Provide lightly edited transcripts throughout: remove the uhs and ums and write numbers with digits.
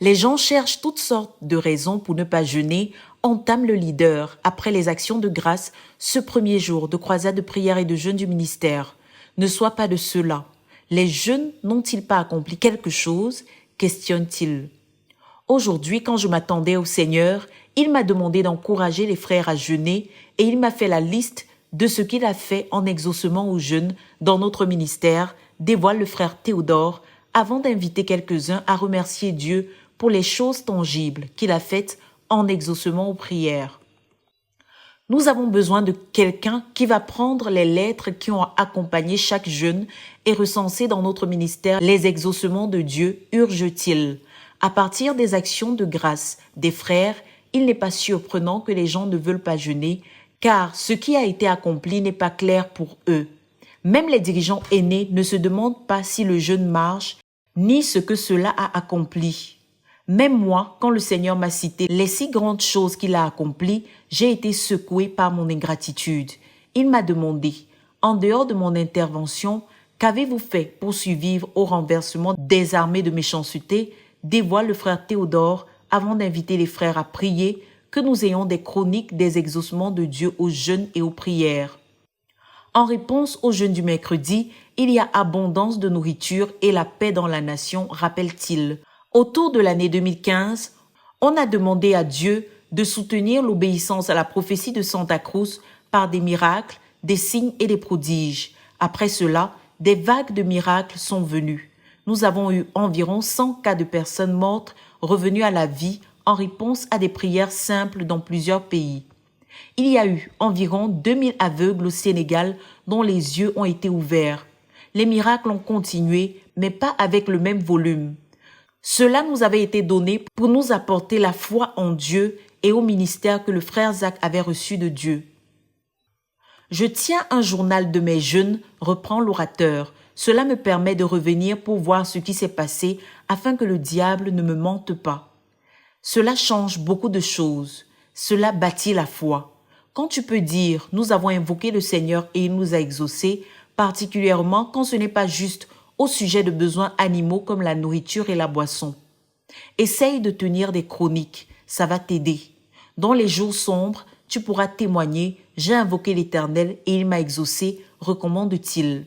Les gens cherchent toutes sortes de raisons pour ne pas jeûner, entame le leader après les actions de grâce ce premier jour de croisade de prière et de jeûne du ministère. Ne sois pas de ceux-là. Les jeunes n'ont-ils pas accompli quelque chose? Questionne-t-il. Aujourd'hui, quand je m'attendais au Seigneur, il m'a demandé d'encourager les frères à jeûner et il m'a fait la liste de ce qu'il a fait en exaucement aux jeunes dans notre ministère, dévoile le frère Théodore, avant d'inviter quelques-uns à remercier Dieu pour les choses tangibles qu'il a faites en exaucement aux prières. Nous avons besoin de quelqu'un qui va prendre les lettres qui ont accompagné chaque jeûne et recenser dans notre ministère les exaucements de Dieu, urge-t-il. À partir des actions de grâce des frères, il n'est pas surprenant que les gens ne veulent pas jeûner, car ce qui a été accompli n'est pas clair pour eux. Même les dirigeants aînés ne se demandent pas si le jeûne marche, ni ce que cela a accompli. Même moi, quand le Seigneur m'a cité les si grandes choses qu'il a accomplies, j'ai été secoué par mon ingratitude. Il m'a demandé, en dehors de mon intervention, qu'avez-vous fait pour survivre au renversement des armées de méchanceté? Dévoile le frère Théodore avant d'inviter les frères à prier, que nous ayons des chroniques des exaucements de Dieu aux jeûnes et aux prières. En réponse au jeûne du mercredi, il y a abondance de nourriture et la paix dans la nation, rappelle-t-il. Autour de l'année 2015, on a demandé à Dieu de soutenir l'obéissance à la prophétie de Santa Cruz par des miracles, des signes et des prodiges. Après cela, des vagues de miracles sont venues. Nous avons eu environ 100 cas de personnes mortes revenues à la vie en réponse à des prières simples dans plusieurs pays. Il y a eu environ 2000 aveugles au Sénégal dont les yeux ont été ouverts. Les miracles ont continué, mais pas avec le même volume. Cela nous avait été donné pour nous apporter la foi en Dieu et au ministère que le frère Zach avait reçu de Dieu. Je tiens un journal de mes jeûnes, reprend l'orateur. Cela me permet de revenir pour voir ce qui s'est passé afin que le diable ne me mente pas. Cela change beaucoup de choses. Cela bâtit la foi. Quand tu peux dire « Nous avons invoqué le Seigneur et il nous a exaucés », particulièrement quand ce n'est pas juste au sujet de besoins animaux comme la nourriture et la boisson. Essaye de tenir des chroniques, ça va t'aider. Dans les jours sombres, tu pourras témoigner « J'ai invoqué l'Éternel et il m'a exaucé », recommande-t-il.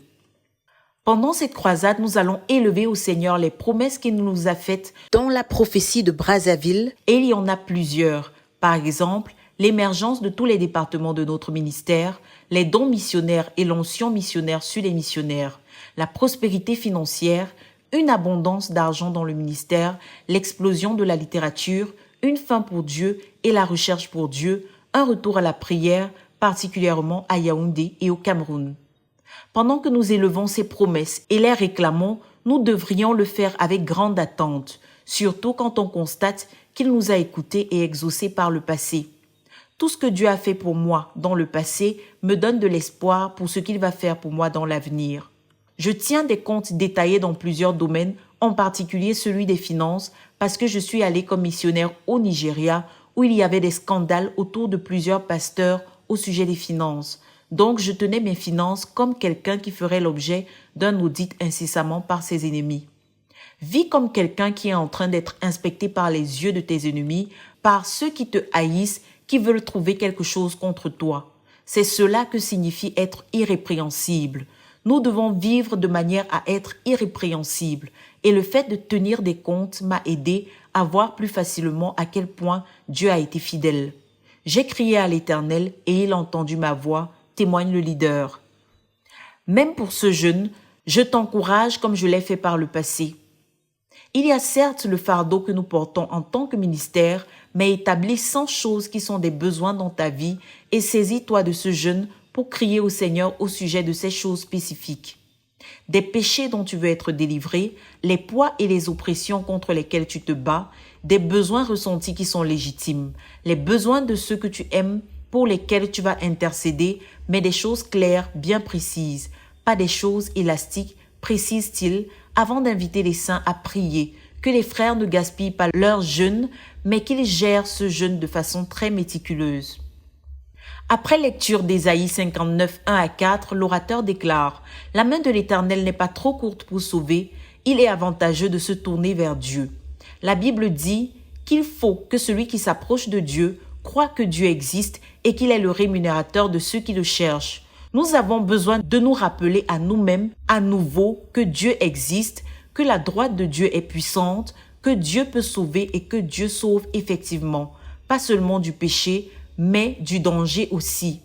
Pendant cette croisade, nous allons élever au Seigneur les promesses qu'il nous a faites dans la prophétie de Brazzaville, et il y en a plusieurs. Par exemple, l'émergence de tous les départements de notre ministère, les dons missionnaires et l'onction missionnaire sur les missionnaires, la prospérité financière, une abondance d'argent dans le ministère, l'explosion de la littérature, une faim pour Dieu et la recherche pour Dieu, un retour à la prière, particulièrement à Yaoundé et au Cameroun. Pendant que nous élevons ces promesses et les réclamons, nous devrions le faire avec grande attente, surtout quand on constate qu'il nous a écoutés et exaucés par le passé. Tout ce que Dieu a fait pour moi dans le passé me donne de l'espoir pour ce qu'il va faire pour moi dans l'avenir. Je tiens des comptes détaillés dans plusieurs domaines, en particulier celui des finances, parce que je suis allé comme missionnaire au Nigeria, où il y avait des scandales autour de plusieurs pasteurs au sujet des finances. Donc je tenais mes finances comme quelqu'un qui ferait l'objet d'un audit incessamment par ses ennemis. Vis comme quelqu'un qui est en train d'être inspecté par les yeux de tes ennemis, par ceux qui te haïssent, qui veulent trouver quelque chose contre toi. C'est cela que signifie être irrépréhensible. Nous devons vivre de manière à être irrépréhensible. Et le fait de tenir des comptes m'a aidé à voir plus facilement à quel point Dieu a été fidèle. J'ai crié à l'Éternel et il a entendu ma voix, témoigne le leader. Même pour ce jeûne, je t'encourage comme je l'ai fait par le passé. Il y a certes le fardeau que nous portons en tant que ministère, mais établis 100 choses qui sont des besoins dans ta vie et saisis-toi de ce jeûne pour crier au Seigneur au sujet de ces choses spécifiques. Des péchés dont tu veux être délivré, les poids et les oppressions contre lesquels tu te bats, des besoins ressentis qui sont légitimes, les besoins de ceux que tu aimes pour lesquels tu vas intercéder, mais des choses claires, bien précises, pas des choses élastiques, précise-t-il, avant d'inviter les saints à prier, que les frères ne gaspillent pas leur jeûne, mais qu'ils gèrent ce jeûne de façon très méticuleuse. Après lecture d'Ésaïe 59, 1 à 4, l'orateur déclare « La main de l'Éternel n'est pas trop courte pour sauver, il est avantageux de se tourner vers Dieu. La Bible dit qu'il faut que celui qui s'approche de Dieu croit que Dieu existe et qu'il est le rémunérateur de ceux qui le cherchent. Nous avons besoin de nous rappeler à nous-mêmes à nouveau que Dieu existe, que la droite de Dieu est puissante, que Dieu peut sauver et que Dieu sauve effectivement, pas seulement du péché, mais du danger aussi.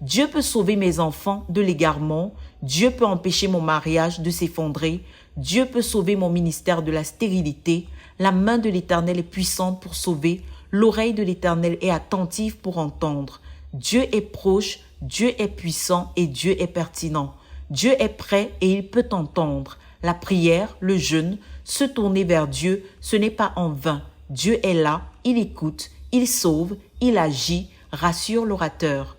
Dieu peut sauver mes enfants de l'égarement, Dieu peut empêcher mon mariage de s'effondrer, Dieu peut sauver mon ministère de la stérilité, la main de l'Éternel est puissante pour sauver, l'oreille de l'Éternel est attentive pour entendre. Dieu est proche, Dieu est puissant et Dieu est pertinent. Dieu est prêt et il peut entendre. La prière, le jeûne, se tourner vers Dieu, ce n'est pas en vain. Dieu est là, il écoute, il sauve, il agit, rassure l'orateur.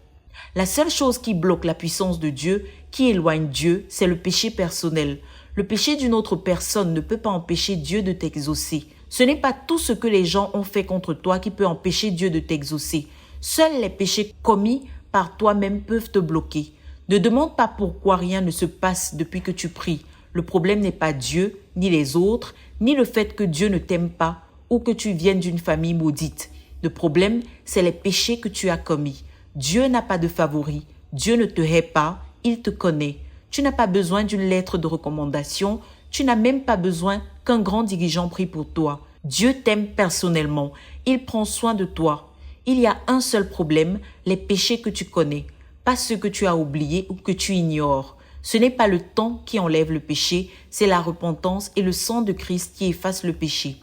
La seule chose qui bloque la puissance de Dieu, qui éloigne Dieu, c'est le péché personnel. Le péché d'une autre personne ne peut pas empêcher Dieu de t'exaucer. Ce n'est pas tout ce que les gens ont fait contre toi qui peut empêcher Dieu de t'exaucer. Seuls les péchés commis par toi-même peuvent te bloquer. Ne demande pas pourquoi rien ne se passe depuis que tu pries. Le problème n'est pas Dieu, ni les autres, ni le fait que Dieu ne t'aime pas ou que tu viennes d'une famille maudite. Le problème, c'est les péchés que tu as commis. Dieu n'a pas de favoris. Dieu ne te hait pas, il te connaît. Tu n'as pas besoin d'une lettre de recommandation. Tu n'as même pas besoin qu'un grand dirigeant prie pour toi. Dieu t'aime personnellement. Il prend soin de toi. Il y a un seul problème, les péchés que tu connais, pas ceux que tu as oubliés ou que tu ignores. Ce n'est pas le temps qui enlève le péché, c'est la repentance et le sang de Christ qui efface le péché.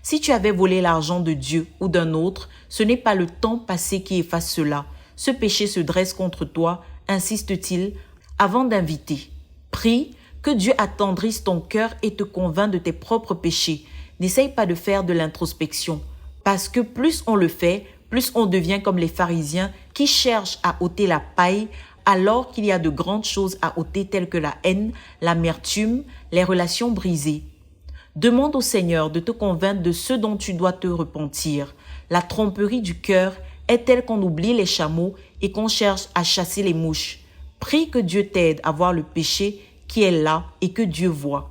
Si tu avais volé l'argent de Dieu ou d'un autre, ce n'est pas le temps passé qui efface cela. Ce péché se dresse contre toi, insiste-t-il, avant d'inviter. Prie que Dieu attendrisse ton cœur et te convainc de tes propres péchés. N'essaye pas de faire de l'introspection, parce que plus on le fait, plus on devient comme les pharisiens qui cherchent à ôter la paille alors qu'il y a de grandes choses à ôter telles que la haine, l'amertume, les relations brisées. Demande au Seigneur de te convaincre de ce dont tu dois te repentir. La tromperie du cœur est telle qu'on oublie les chameaux et qu'on cherche à chasser les mouches. Prie que Dieu t'aide à voir le péché qui est là et que Dieu voit.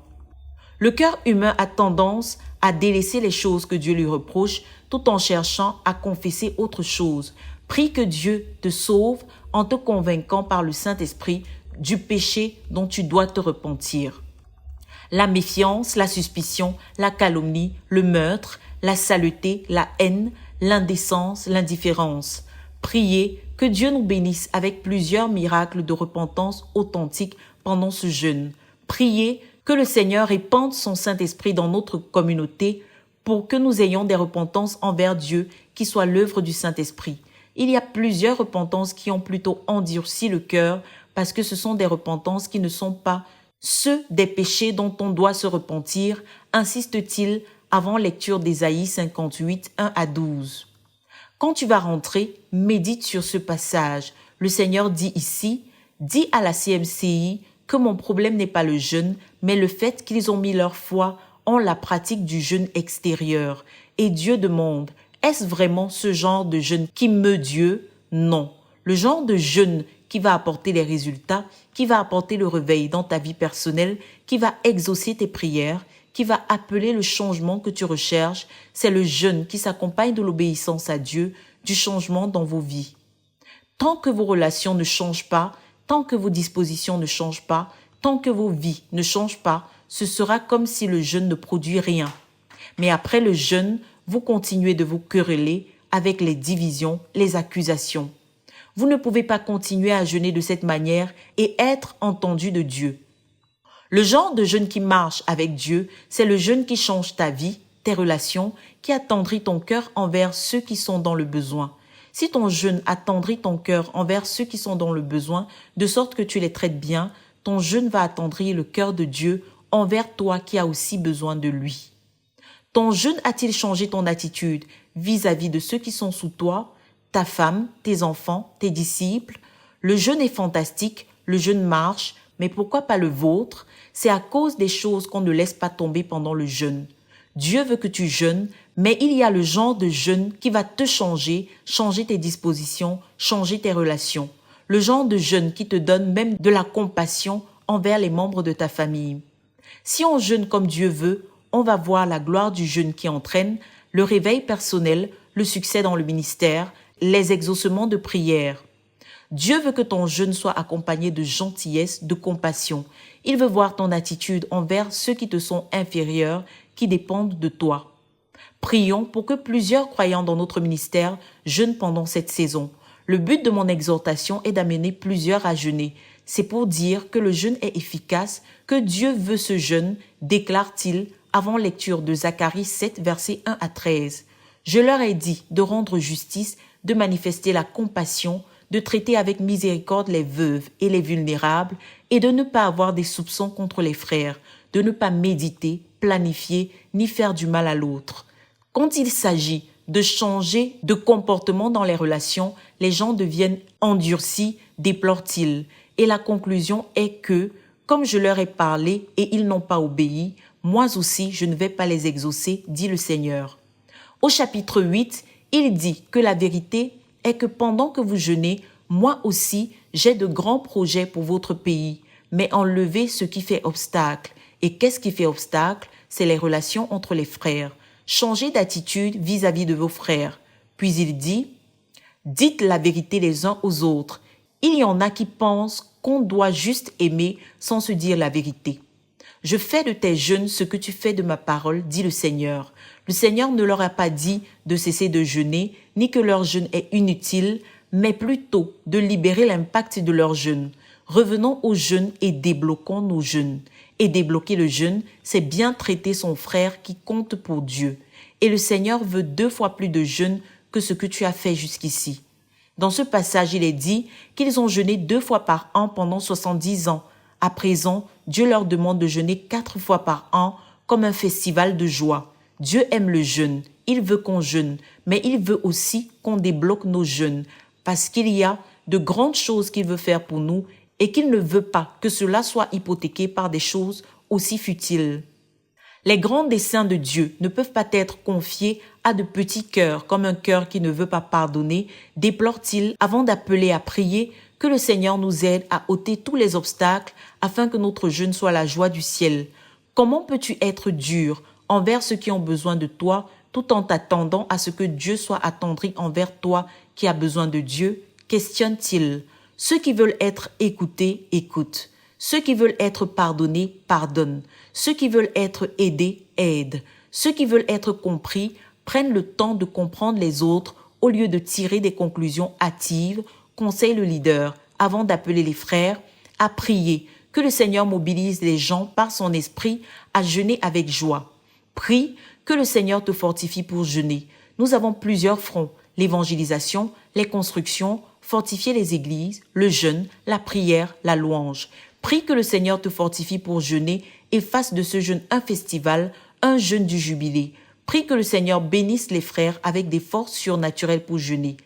Le cœur humain a tendance à délaisser les choses que Dieu lui reproche tout en cherchant à confesser autre chose. Prie que Dieu te sauve en te convainquant par le Saint-Esprit du péché dont tu dois te repentir. La méfiance, la suspicion, la calomnie, le meurtre, la saleté, la haine, l'indécence, l'indifférence. Priez que Dieu nous bénisse avec plusieurs miracles de repentance authentique pendant ce jeûne. Priez que le Seigneur répande son Saint-Esprit dans notre communauté pour que nous ayons des repentances envers Dieu qui soient l'œuvre du Saint-Esprit. Il y a plusieurs repentances qui ont plutôt endurci le cœur parce que ce sont des repentances qui ne sont pas ceux des péchés dont on doit se repentir, insiste-t-il avant lecture d'Ésaïe 58, 1 à 12. Quand tu vas rentrer, médite sur ce passage. Le Seigneur dit ici, dis à la CMCI que mon problème n'est pas le jeûne, mais le fait qu'ils ont mis leur foi en la pratique du jeûne extérieur. Et Dieu demande, est-ce vraiment ce genre de jeûne qui meut Dieu? Non. Le genre de jeûne qui va apporter les résultats, qui va apporter le réveil dans ta vie personnelle, qui va exaucer tes prières, qui va appeler le changement que tu recherches, c'est le jeûne qui s'accompagne de l'obéissance à Dieu, du changement dans vos vies. Tant que vos relations ne changent pas, tant que vos dispositions ne changent pas, tant que vos vies ne changent pas, ce sera comme si le jeûne ne produit rien. Mais après le jeûne, vous continuez de vous quereller avec les divisions, les accusations. Vous ne pouvez pas continuer à jeûner de cette manière et être entendu de Dieu. Le genre de jeûne qui marche avec Dieu, c'est le jeûne qui change ta vie, tes relations, qui attendrit ton cœur envers ceux qui sont dans le besoin. Si ton jeûne attendrit ton cœur envers ceux qui sont dans le besoin, de sorte que tu les traites bien, ton jeûne va attendrir le cœur de Dieu envers toi qui as aussi besoin de lui. Ton jeûne a-t-il changé ton attitude vis-à-vis de ceux qui sont sous toi, ta femme, tes enfants, tes disciples? Le jeûne est fantastique, le jeûne marche, mais pourquoi pas le vôtre? C'est à cause des choses qu'on ne laisse pas tomber pendant le jeûne. Dieu veut que tu jeûnes, mais il y a le genre de jeûne qui va te changer, changer tes dispositions, changer tes relations. Le genre de jeûne qui te donne même de la compassion envers les membres de ta famille. Si on jeûne comme Dieu veut, on va voir la gloire du jeûne qui entraîne le réveil personnel, le succès dans le ministère, les exaucements de prière. Dieu veut que ton jeûne soit accompagné de gentillesse, de compassion. Il veut voir ton attitude envers ceux qui te sont inférieurs, qui dépendent de toi. Prions pour que plusieurs croyants dans notre ministère jeûnent pendant cette saison. Le but de mon exhortation est d'amener plusieurs à jeûner. C'est pour dire que le jeûne est efficace, que Dieu veut ce jeûne, déclare-t-il avant lecture de Zacharie 7, versets 1 à 13. Je leur ai dit de rendre justice, de manifester la compassion, de traiter avec miséricorde les veuves et les vulnérables et de ne pas avoir des soupçons contre les frères, de ne pas méditer, planifier ni faire du mal à l'autre. Quand il s'agit de changer de comportement dans les relations, les gens deviennent endurcis, déplore-t-il. Et la conclusion est que, comme je leur ai parlé et ils n'ont pas obéi, moi aussi je ne vais pas les exaucer, dit le Seigneur. Au chapitre 8, il dit que la vérité est que pendant que vous jeûnez, moi aussi j'ai de grands projets pour votre pays, mais enlevez ce qui fait obstacle. Et qu'est-ce qui fait obstacle? C'est les relations entre les frères. Changez d'attitude vis-à-vis de vos frères. Puis il dit, dites la vérité les uns aux autres. Il y en a qui pensent qu'on doit juste aimer sans se dire la vérité. Je fais de tes jeûnes ce que tu fais de ma parole, dit le Seigneur. Le Seigneur ne leur a pas dit de cesser de jeûner, ni que leur jeûne est inutile, mais plutôt de libérer l'impact de leur jeûne. Revenons au jeûne et débloquons nos jeûnes. Et débloquer le jeûne, c'est bien traiter son frère qui compte pour Dieu. Et le Seigneur veut 2 fois plus de jeûne que ce que tu as fait jusqu'ici. Dans ce passage, il est dit qu'ils ont jeûné 2 fois par an pendant 70 ans. À présent, Dieu leur demande de jeûner 4 fois par an comme un festival de joie. Dieu aime le jeûne, il veut qu'on jeûne, mais il veut aussi qu'on débloque nos jeûnes parce qu'il y a de grandes choses qu'il veut faire pour nous et qu'il ne veut pas que cela soit hypothéqué par des choses aussi futiles. Les grands desseins de Dieu ne peuvent pas être confiés à de petits cœurs, comme un cœur qui ne veut pas pardonner, déplore-t-il avant d'appeler à prier que le Seigneur nous aide à ôter tous les obstacles afin que notre jeûne soit la joie du ciel. Comment peux-tu être dur envers ceux qui ont besoin de toi tout en t'attendant à ce que Dieu soit attendri envers toi qui as besoin de Dieu? Questionne-t-il. Ceux qui veulent être écoutés, écoutent. Ceux qui veulent être pardonnés, pardonnent. Ceux qui veulent être aidés, aident. Ceux qui veulent être compris, prennent le temps de comprendre les autres au lieu de tirer des conclusions hâtives, conseille le leader, avant d'appeler les frères, à prier, que le Seigneur mobilise les gens par son esprit à jeûner avec joie. Prie que le Seigneur te fortifie pour jeûner. Nous avons plusieurs fronts, l'évangélisation, les constructions, fortifier les églises, le jeûne, la prière, la louange. Prie que le Seigneur te fortifie pour jeûner et fasse de ce jeûne un festival, un jeûne du jubilé. Prie que le Seigneur bénisse les frères avec des forces surnaturelles pour jeûner.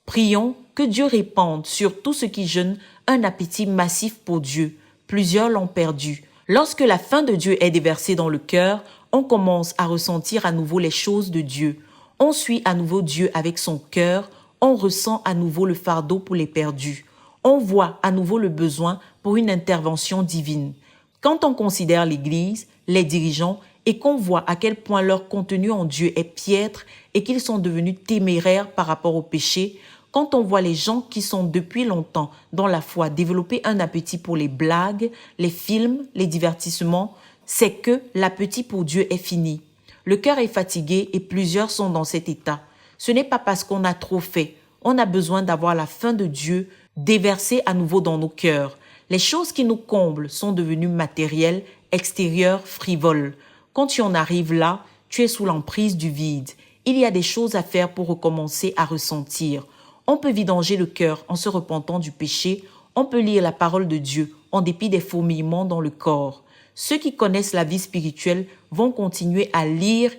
Prions que Dieu répande sur tous ceux qui jeûnent un appétit massif pour Dieu. Plusieurs l'ont perdu. Lorsque la faim de Dieu est déversée dans le cœur, on commence à ressentir à nouveau les choses de Dieu. On suit à nouveau Dieu avec son cœur, on ressent à nouveau le fardeau pour les perdus. On voit à nouveau le besoin pour une intervention divine. Quand on considère l'Église, les dirigeants, et qu'on voit à quel point leur contenu en Dieu est piètre et qu'ils sont devenus téméraires par rapport au péché, quand on voit les gens qui sont depuis longtemps dans la foi développer un appétit pour les blagues, les films, les divertissements, c'est que l'appétit pour Dieu est fini. Le cœur est fatigué et plusieurs sont dans cet état. Ce n'est pas parce qu'on a trop fait. On a besoin d'avoir la faim de Dieu déversée à nouveau dans nos cœurs. Les choses qui nous comblent sont devenues matérielles, extérieures, frivoles. Quand tu en arrives là, tu es sous l'emprise du vide. Il y a des choses à faire pour recommencer à ressentir. On peut vidanger le cœur en se repentant du péché. On peut lire la parole de Dieu en dépit des fourmillements dans le corps. Ceux qui connaissent la vie spirituelle vont continuer à lire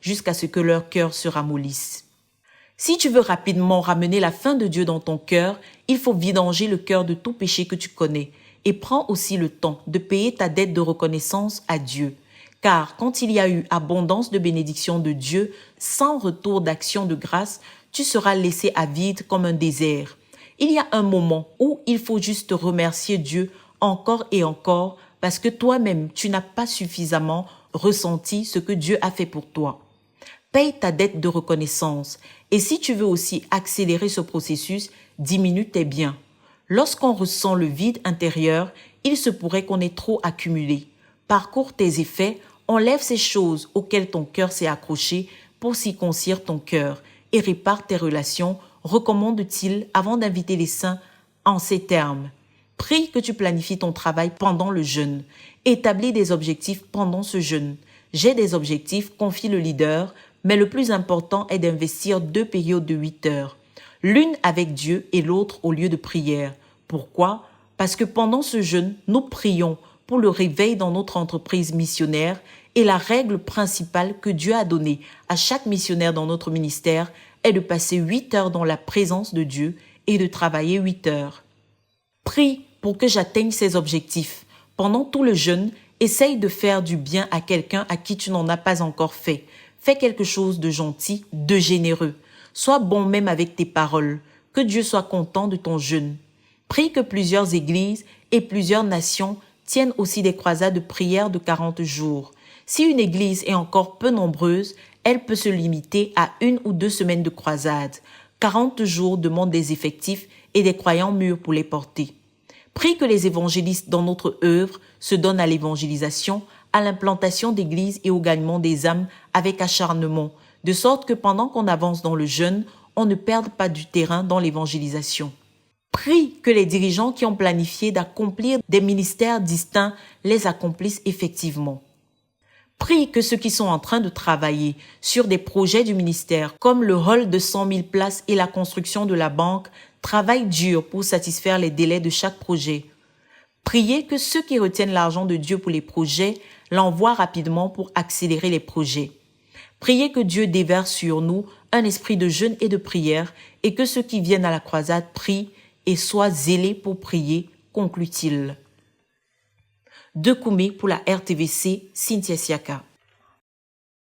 jusqu'à ce que leur cœur se ramollisse. Si tu veux rapidement ramener la faim de Dieu dans ton cœur, il faut vidanger le cœur de tout péché que tu connais. Et prends aussi le temps de payer ta dette de reconnaissance à Dieu. Car quand il y a eu abondance de bénédictions de Dieu, sans retour d'action de grâce, tu seras laissé à vide comme un désert. Il y a un moment où il faut juste remercier Dieu encore et encore parce que toi-même, tu n'as pas suffisamment ressenti ce que Dieu a fait pour toi. Paye ta dette de reconnaissance. Et si tu veux aussi accélérer ce processus, diminue tes biens. Lorsqu'on ressent le vide intérieur, il se pourrait qu'on ait trop accumulé. Parcours tes effets, enlève ces choses auxquelles ton cœur s'est accroché pour circoncire ton cœur et répare tes relations, recommande-t-il avant d'inviter les saints en ces termes. Prie que tu planifies ton travail pendant le jeûne. Établis des objectifs pendant ce jeûne. J'ai des objectifs, confie le leader, mais le plus important est d'investir 2 périodes de 8 heures. L'une avec Dieu et l'autre au lieu de prière. Pourquoi? Parce que pendant ce jeûne, nous prions pour le réveil dans notre entreprise missionnaire et la règle principale que Dieu a donnée à chaque missionnaire dans notre ministère est de passer 8 heures dans la présence de Dieu et de travailler 8 heures. Prie pour que j'atteigne ces objectifs. Pendant tout le jeûne, essaye de faire du bien à quelqu'un à qui tu n'en as pas encore fait. Fais quelque chose de gentil, de généreux. Sois bon même avec tes paroles. Que Dieu soit content de ton jeûne. Prie que plusieurs églises et plusieurs nations tiennent aussi des croisades de prière de 40 jours. Si une église est encore peu nombreuse, elle peut se limiter à 1 ou 2 semaines de croisade. 40 jours demandent des effectifs et des croyants mûrs pour les porter. Prie que les évangélistes dans notre œuvre se donnent à l'évangélisation, à l'implantation d'églises et au gagnement des âmes avec acharnement, de sorte que pendant qu'on avance dans le jeûne, on ne perde pas du terrain dans l'évangélisation. Prie que les dirigeants qui ont planifié d'accomplir des ministères distincts les accomplissent effectivement. Prie que ceux qui sont en train de travailler sur des projets du ministère, comme le hall de 100 000 places et la construction de la banque, travaillent dur pour satisfaire les délais de chaque projet. Priez que ceux qui retiennent l'argent de Dieu pour les projets l'envoient rapidement pour accélérer les projets. Priez que Dieu déverse sur nous un esprit de jeûne et de prière et que ceux qui viennent à la croisade prient et soient zélés pour prier, conclut-il. De Koumé pour la RTVC, Cynthia Siaka.